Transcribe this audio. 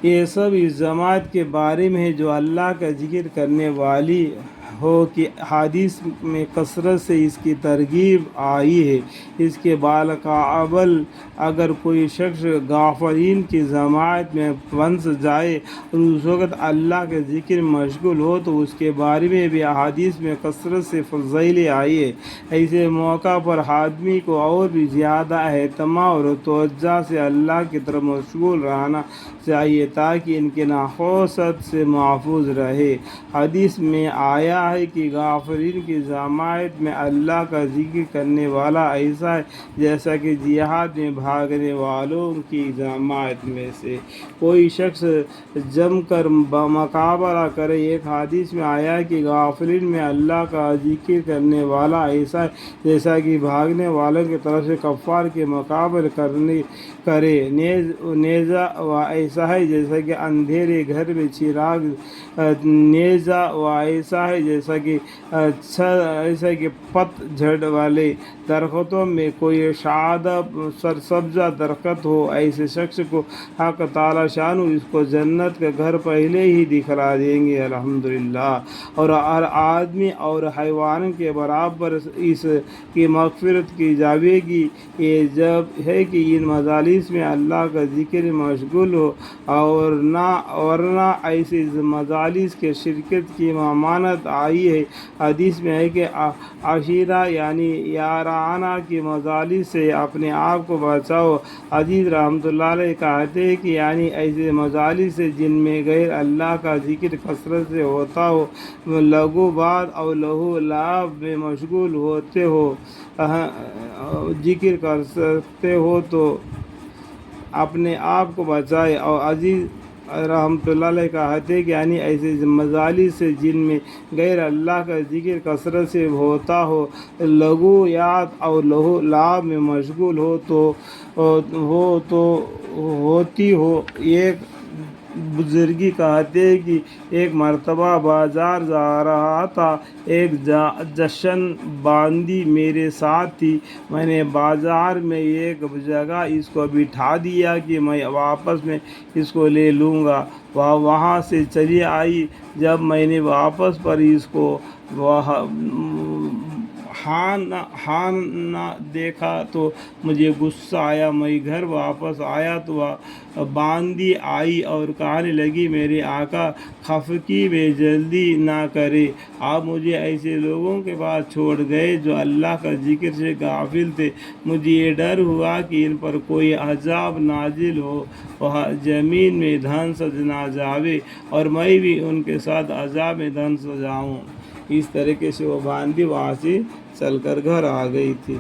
یہ سب اس جماعت کے بارے میں ہے جو اللہ کا ذکر کرنے والی ہو کہ حدیث میں کثرت سے اس کی ترغیب آئی ہے۔ اس کے بالقابل اگر کوئی شخص غافلین کی جماعت میں پھنس جائے اور اس وقت اللہ کے ذکر میں مشغول ہو تو اس کے بارے میں بھی احادیث میں کثرت سے فضیلت آئی ہے۔ ایسے موقع پر آدمی کو اور بھی زیادہ اہتمام اور توجہ سے اللہ کی طرف مشغول رہنا چاہیے تاکہ ان کے نحوست سے محفوظ رہے۔ حدیث میں آیا ہے کہ غافلین کی جماعت میں اللہ کا ذکر کرنے والا ایسا ہے جیسا کہ جہاد میں بھاگنے والوں کی جماعت میں سے کوئی شخص جم کر مقابلہ کرے۔ ایک حدیث میں آیا ہے کہ غافلین میں اللہ کا ذکر کرنے والا ایسا ہے جیسا کہ بھاگنے والوں کی طرف سے کفار کے مقابلے کرے۔ نیزہ ایسا ہے جیسا کہ اندھیرے گھر میں چراغ، نیزہ ایسا ہے جیسا کہ پت جھڑ والے درختوں میں کوئی شاداب سرسبزہ درخت ہو۔ ایسے شخص کو حق تعالی شانہ اس کو جنت کا گھر پہلے ہی دکھلا دیں گے، الحمدللہ۔ اور ہر آدمی اور حیوان کے برابر اس کی مغفرت کی جائے گی۔ یہ جب ہے کہ ان مجالس میں اللہ کا ذکر مشغول ہو، اور ورنہ ایسی مجالس کے شرکت کی ممانعت آئی ہے۔ حدیث میں ہے کہ عشیرہ یعنی یارانہ کی مجالس سے اپنے آپ کو بچاؤ۔ عزیز رحمۃ اللہ علیہ کہتے ہیں کہ یعنی ایسے مجالس سے جن میں غیر اللہ کا ذکر کثرت سے ہوتا ہو، لغو بات اور لہو لعب میں مشغول ہوتے ہو، ذکر کر سکتے ہو تو اپنے آپ کو بچائے۔ اور عزیز رحمۃ اللہ علیہ کہتے ہیں کہ یعنی ایسے مجالس سے جن میں غیر اللہ کا ذکر کثرت سے ہوتا ہو، لغویات اور لہو لعب میں مشغول ہوتی ہو۔ ایک بزرگی کہتے ہیں کہ ایک مرتبہ بازار جا رہا تھا، ایک جشن باندی میرے ساتھ تھی۔ میں نے بازار میں ایک جگہ اس کو بٹھا دیا کہ میں واپس میں اس کو لے لوں گا۔ وہ وہاں سے چلی آئی۔ جب میں نے واپس پر اس کو نہ دیکھا تو مجھے غصہ آیا۔ میں گھر واپس آیا تو وہ باندی آئی اور کہنے لگی، میرے آقا خفگی میں جلدی نہ کرے، آپ مجھے ایسے لوگوں کے پاس چھوڑ گئے جو اللہ کا ذکر سے غافل تھے۔ مجھے یہ ڈر ہوا کہ ان پر کوئی عذاب نازل ہو، وہ زمین میں دھنس نہ جاوے اور میں بھی ان کے ساتھ عذاب میں دھنس جاؤں۔ اس طریقے سے وہ باندی وہاں سے چل کر گھر آ گئی تھی۔